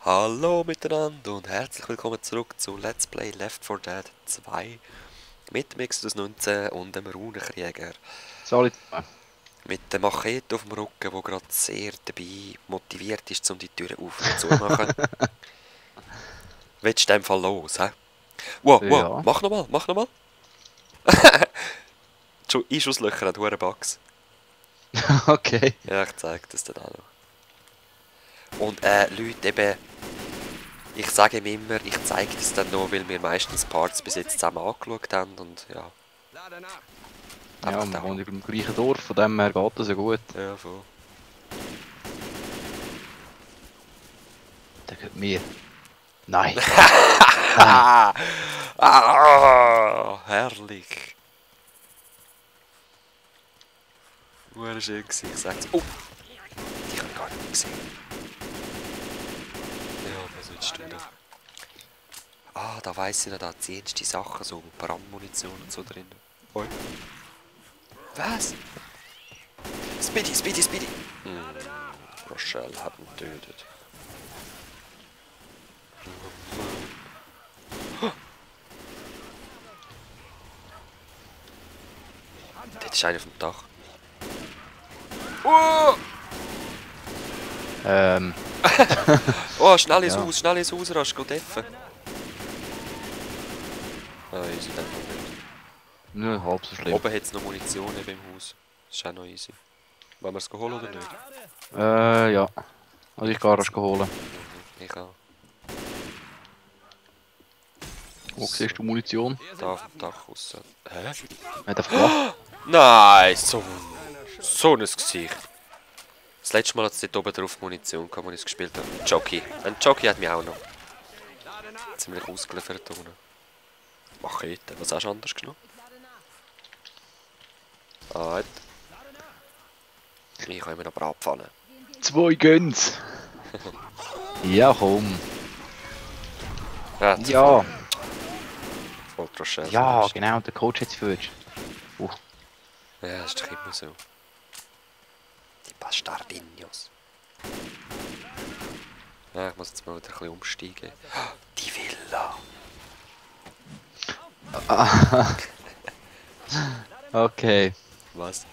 Hallo miteinander und herzlich willkommen zurück zu Let's Play Left 4 Dead 2 mit dem Exodus 19 und dem Runenkrieger. Sorry. Mit der Machete auf dem Rücken, der gerade sehr dabei motiviert ist, um die Türen auf und zu machen. Willst du in dem Fall los, hä? Wow, wow, Ja. mach nochmal, mach nochmal. Einschusslöcher hat hohe Bugs. Okay. Ja, ich zeig das dann auch noch. Und Leute, eben, ich sage ihm immer, ich zeige das dann noch, weil wir meistens Parts bis jetzt zusammen angeschaut haben und ja. Ja, Einfach wir da. wohnen im gleichen Dorf, von dem her geht das ja gut. Ja, voll. Der gehört mir. Nein. Nein. Herrlich. War schön gewesen, ich sag's. Oh! Die habe ich gar nicht gesehen. Ja, was willst du da? Ah, da weiss ich noch, da ziehst die Sachen, so Brandmunition und so drin. Oi. Was? Speedy, Speedy, Speedy! Rochelle hat ihn getötet. Dort ist einer auf dem Dach. Oh! Oh, schnell ins Ja. Haus, schnell ins Haus, rasch, geht effen. Ah, easy, dann nicht. Nur halb so schlimm. Oben hat es noch Munition im Haus. Das ist auch noch easy. Wollen wir es holen oder nicht? Ja. Also ich gehe rasch holen. Ich auch. Wo siehst du Munition? Da auf dem Dach raus. Hä? Hat einfach gemacht. Nein, so ein Gesicht. Das letzte Mal hat es dort oben drauf Munition gehabt, als ich es gespielt habe. Jockey. Ein Jockey hat mich auch noch. Ziemlich ausgeliefert unten. Machete, was hast du anders genommen? Ah, ich habe immer noch Bratpfanne. 2 Guns. Ja, komm. Ja. Voll Rochelle. Ja, genau. Der Coach hat es geführt. Ja, das ist doch immer so. Die Bastardinos. Ja, ich muss jetzt mal wieder ein bisschen umsteigen. Die Villa. Okay. Was?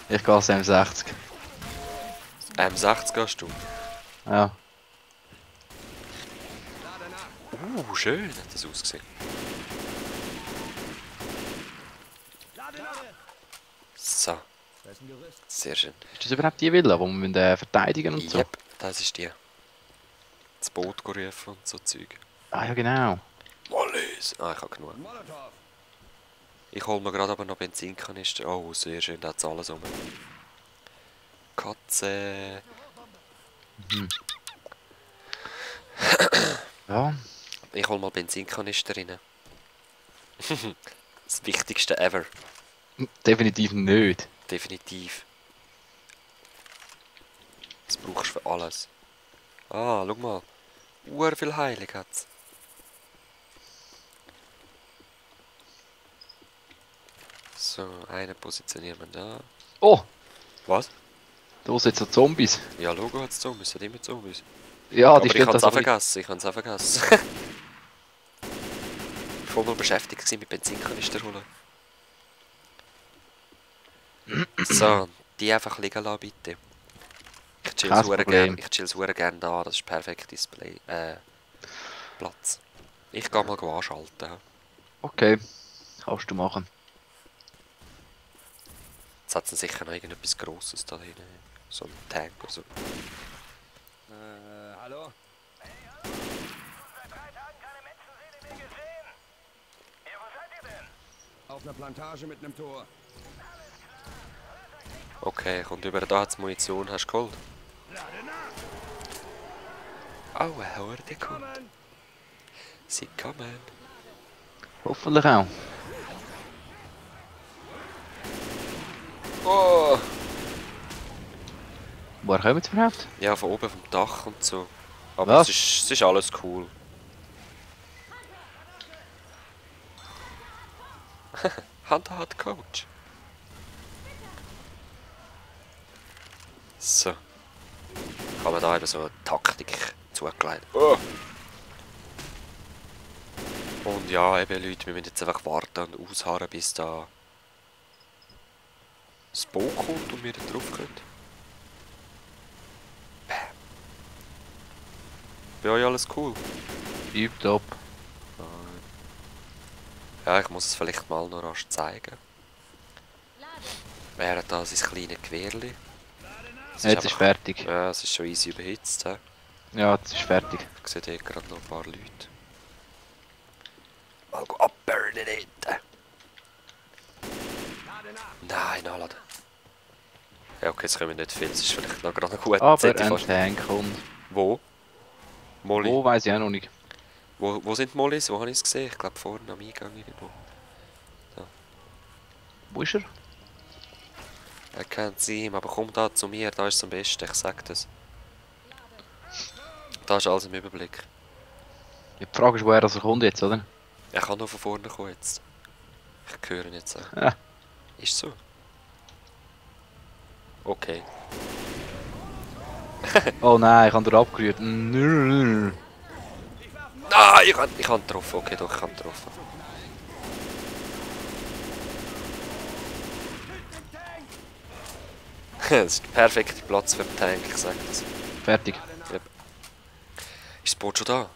Ich gehe M60. M60 gehst du? Ja. Schön hat das ausgesehen. So. Sehr schön. Ist das überhaupt die Villa, wo wir verteidigen und so? Yep, das ist die. Das Boot gerufen und so Zeug. Ah ja, genau. Wallis! Ah, ich habe genug. Ich hole mir gerade aber noch Benzinkanister. Oh, sehr schön, da hat alles um. Katze. Ja. Ich hole mal Benzinkanister rein. Das Wichtigste ever. Definitiv nicht. Definitiv. Das brauchst du für alles. Ah, schau mal. Viel Heilig hat's. So, einen positionieren wir da. Oh! Was? Da sind so Zombies. Ja, Logo hat's Zombies, es hat immer Zombies. Ja, Aber die ich stehen habe da es so auch vergessen, ich habe es auch vergessen. Ich war voll mal beschäftigt gewesen mit Benzinkanister holen. So, die einfach liegen lassen, bitte. Ich chill Kein super Problem. gerne da, das ist perfekt Display. Platz. Ich gehe mal anschalten. Okay, kannst du machen. Jetzt hat es sicher noch irgendetwas Grosses da drin. So ein Tank oder so. Hallo? Auf einer Plantage mit einem Tor. Okay, und über da hat es Munition, hast du geholt? Oh, eine Horde kommt. Sie kommen. Hoffentlich auch. Oh! Woher kommen sie überhaupt? Ja, von oben vom Dach und so. Aber Was? es ist alles cool. Hunter hat Coach. So. Kann man da eben so eine Taktik zugelegt. Oh. Und ja, eben Leute, wir müssen jetzt einfach warten und ausharren, bis da das Boot kommt und wir da drauf können. Bäm. Bei euch alles cool? Tipptopp. Ja, ich muss es vielleicht mal noch rasch zeigen. Wäre da sein kleines Gewehrli. Jetzt ist fertig. Ja, es ist schon easy überhitzt. He? Ja, jetzt ist fertig. Ich sehe hier gerade noch ein paar Leute. Mal abburnen dort. Nein, nachladen. Ja, okay, jetzt kommen nicht viel. Es ist vielleicht noch gerade ein guter Aber Zettel ein fast. Tank kommt. Wo? Molly? Wo, weiss ich auch noch nicht. Wo sind die Mollys? Wo habe ich es gesehen? Ich glaube vorne am Eingang irgendwo. Wo ist er? Er kennt sie ihm, aber komm da zu mir, da ist es am besten, ich sag das. Da ist alles im Überblick. Die Frage ist, woher er kommt jetzt, oder? Er kann nur von vorne kommen jetzt. Ich höre ihn jetzt auch. Ja. Ist so. Okay. Oh nein, ich habe ihn abgerührt. Nö. Ah, ich kann getroffen. Okay, doch, ich habe getroffen. Das ist der perfekte Platz für den Tank, ich sag das. Fertig. Yep. Ist das Boot schon da?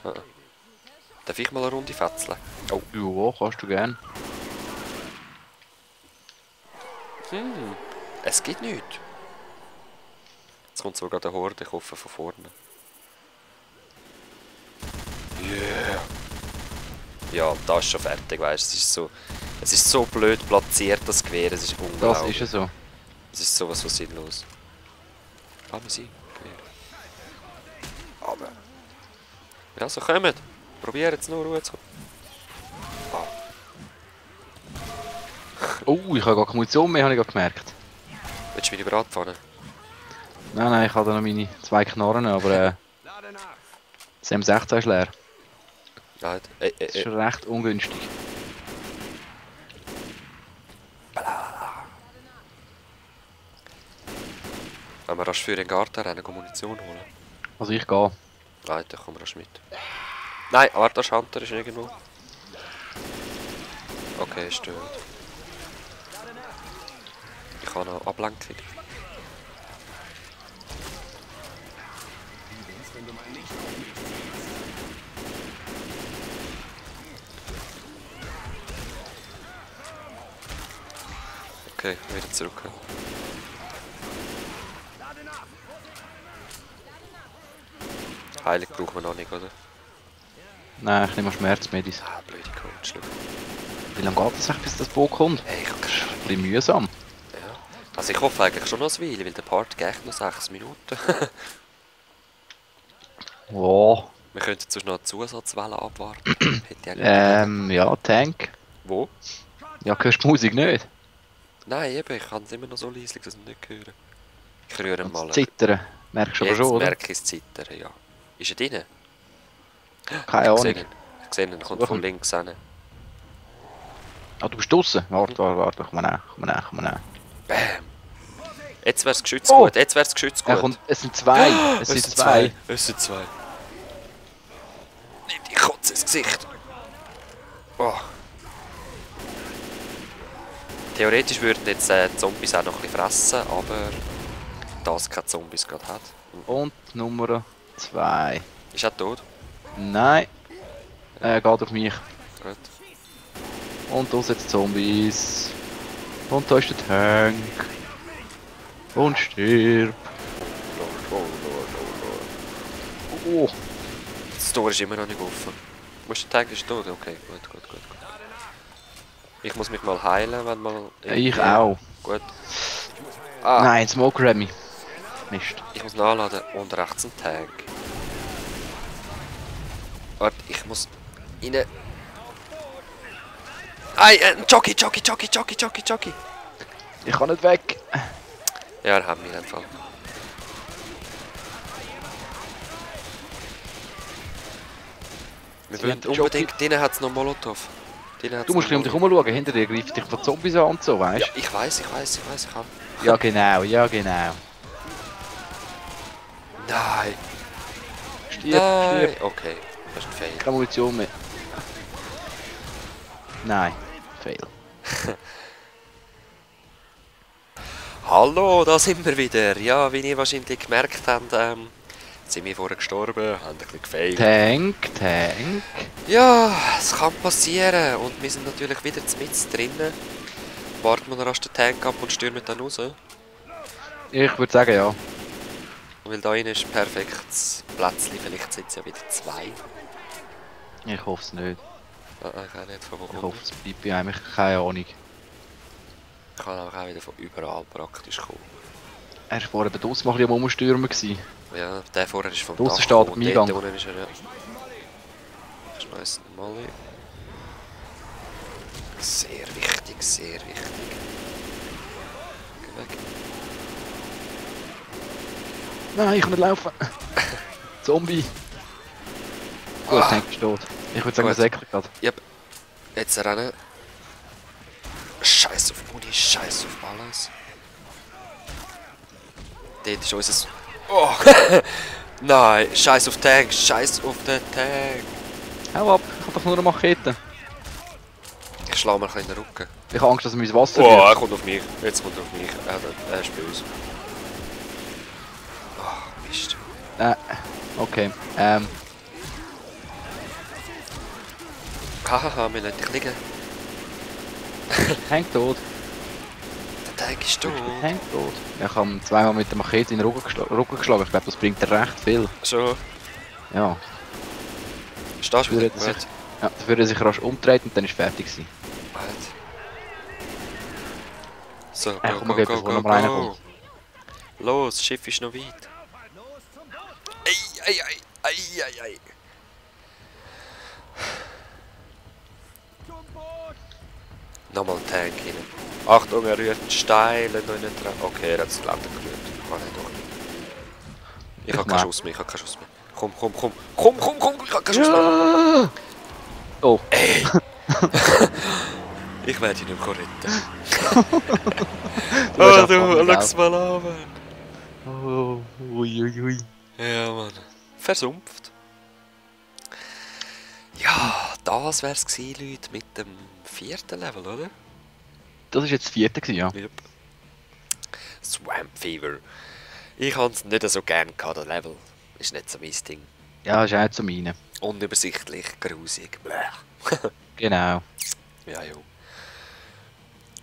Ah. Darf ich mal eine Runde fetzeln? Oh. Ja, kannst du gern. Es geht nichts. Jetzt kommt sogar der Horde, ich hoffe von vorne. Yeah. Ja, da ist schon fertig, weißt du. Es ist so blöd platziert, das Gewehr, es ist Das unglaublich. ist ja so. Es ist sowas von sinnlos. Ah, wir sind Gewehr. Aber. Ja, so kommt. Probiert jetzt nur Ruhe zu kommen. Oh, ich habe gar keine Munition mehr, habe ich gerade gemerkt. Willst du meine Bratpfanne? Nein, ich habe da noch meine 2 Knarren, aber Lade nach. das M16 ist leer. Nein. Das ist recht ungünstig. Wenn wir rasch für den Garten rennen, Munition holen. Also ich gehe. Nein, dann kommen wir rasch mit. Nein, warte, der Schanter ist irgendwo. Okay, stört. Ich habe noch Ablenkung. Okay, wieder zurück. Heilig brauchen wir noch nicht, oder? Nein, ich nehme Schmerzmedis. Ah, blöde Coach. Schau. Wie lange geht es, bis das Boot kommt? Hey, ich habe keine Ahnung. Ein bisschen mühsam. Ja. Also ich hoffe eigentlich schon noch ein Weile, weil der Part geht echt noch 6 Minuten. Oh. Wir könnten sonst noch eine Zusatzwelle abwarten. Hätte ich eigentlich Ja, Tank. Wo? Ja, hörst du die Musik nicht? Nein, eben, ich kann es immer noch so leislich, dass ich nicht höre. Ich rühre Und mal. das Zittern. Merkst du aber Jetzt schon, oder? merke ich das Zittern, ja. Ist er drin? Keine Ich Ahnung. sehe ihn. Ich sehe ihn, er kommt von links hin. Ah, du bist draussen? Warte. Komm mal näher. Bam! Jetzt wär's Geschütz Oh! gut, jetzt wär's Geschütz Er gut. kommt, es sind 2. Es sind 2. Es sind 2. Nicht die Kotze ins Gesicht. Oh. Theoretisch würden jetzt Zombies auch noch ein bisschen fressen, aber da es keine Zombies gerade hat. Und Nummer 2. Ist er tot? Nein. Geht auf mich. Gut. Und da sind Zombies. Und da ist der Tank. Und stirb. Oh. Das Tor ist immer noch nicht offen. Muss der Tank ist tot? Okay, gut. Ich muss mich mal heilen, wenn mal... Ich auch. Gut. Ah, Nein, Smoke Remy. Mist. ich muss nachladen und rechts ein Tank. Warte, ich muss... rein... ein Jockey! Ich kann nicht weg. Ja, er hat mich in dem Fall. Wir Sie wollen haben den unbedingt... Drinnen hat es noch Molotov. Den hat's Du musst um dich herumschauen, hinter dir greifen dich von Zombies an und so, weißt Ja, ich weiß, ich kann. du? Ja genau, ja genau. Nein! Stirb, Nein! stirb. Okay, das ist ein Fail. Keine Munition mehr. Nein, fail. Hallo, da sind wir wieder. Ja, wie ihr wahrscheinlich gemerkt habt, sind wir vorher gestorben, haben ein bisschen gefailt. Tank. Ja, es kann passieren. Und wir sind natürlich wieder mit drinnen. Warten wir noch rasch den Tank ab und stürmen dann raus. Ich würde sagen ja. Weil da innen ist ein perfektes Plätzchen. Vielleicht sind es ja wieder zwei. Ich hoffe es nicht. Ich kann nicht von wo Ich kommen. hoffe es bleibt bei einem. Keine Ahnung. Ich kann auch wieder von überall praktisch kommen. Er war vorher bei draussen mal ein bisschen am Umstürmen gewesen. Ja, der vorher ist vom Draussen Dach steht am gekommen, Eingang. dort unten ist er, ja. Ich schmeiß ihn mal hin. Sehr wichtig, sehr wichtig. Geh weg. Nein, ich kann nicht laufen. Zombie. Gut, Ah. Tank ist tot. Ich würde sagen, Gut. das Eckler gerade. Yep. Jetzt rennen. Scheiß auf Muni, scheiß auf alles. Dort ist unser... Oh! Nein, scheiß auf Tank, scheiß auf den Tank. Hau ab, ich habe doch nur eine Machete. Ich schlage mir ein bisschen in den Rücken. Ich habe Angst, dass er mir ins Wasser Oh, er wirft. kommt auf mich. Jetzt kommt er auf mich. Er ist böse. Oh, Mist. Okay. Hahaha, wir lassen dich liegen. Tank tot. Der Tank ist tot. Tank tot. Ich habe ihn zweimal mit der Machete in den Rücken geschlagen. Ich glaube, das bringt dir recht viel. So, Ja. stehst du Dafür wieder? hat er sich, Gut. ja, dafür hat er sich rasch umgedreht und dann ist fertig gewesen. Gut. So, go, Komm, go, geh, go, bevor go, noch mal einer go. kommt. Los, das Schiff ist noch weit. Ei, ei, ei, ei, ei, ei. Nochmal ein Tank rein. Achtung, er rührt einen Stein noch nicht dran. Okay, er hat das Gelände gerührt. Kann ich doch nicht. Ich habe keinen Schuss mehr, ich habe keinen Schuss mehr. Komm, komm, komm. Komm, komm, komm, ich habe keinen Schuss mehr. Ja! Oh. Ey! Ich werde ihn nicht mehr retten. Du hast Oh, auch du, Fun, schau's mal an, Mann. Oh, ui. Ja, Mann. Versumpft. Ja, das wär's gewesen, Leute, mit dem 4. Level, oder? Das war jetzt das 4. gewesen, ja. Yep. Swamp Fever. Ich hab's nicht so gern gehabt, das Level. Ist nicht so mein Ding. Ja, ist auch nicht so meine. Unübersichtlich, grusig. Blech. Genau. Ja, jo.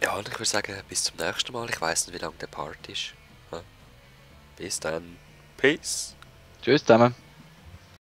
Ja, und ich würde sagen, bis zum nächsten Mal. Ich weiss nicht, wie lange der Part ist. Ja. Bis dann. Peace. Tschüss zusammen.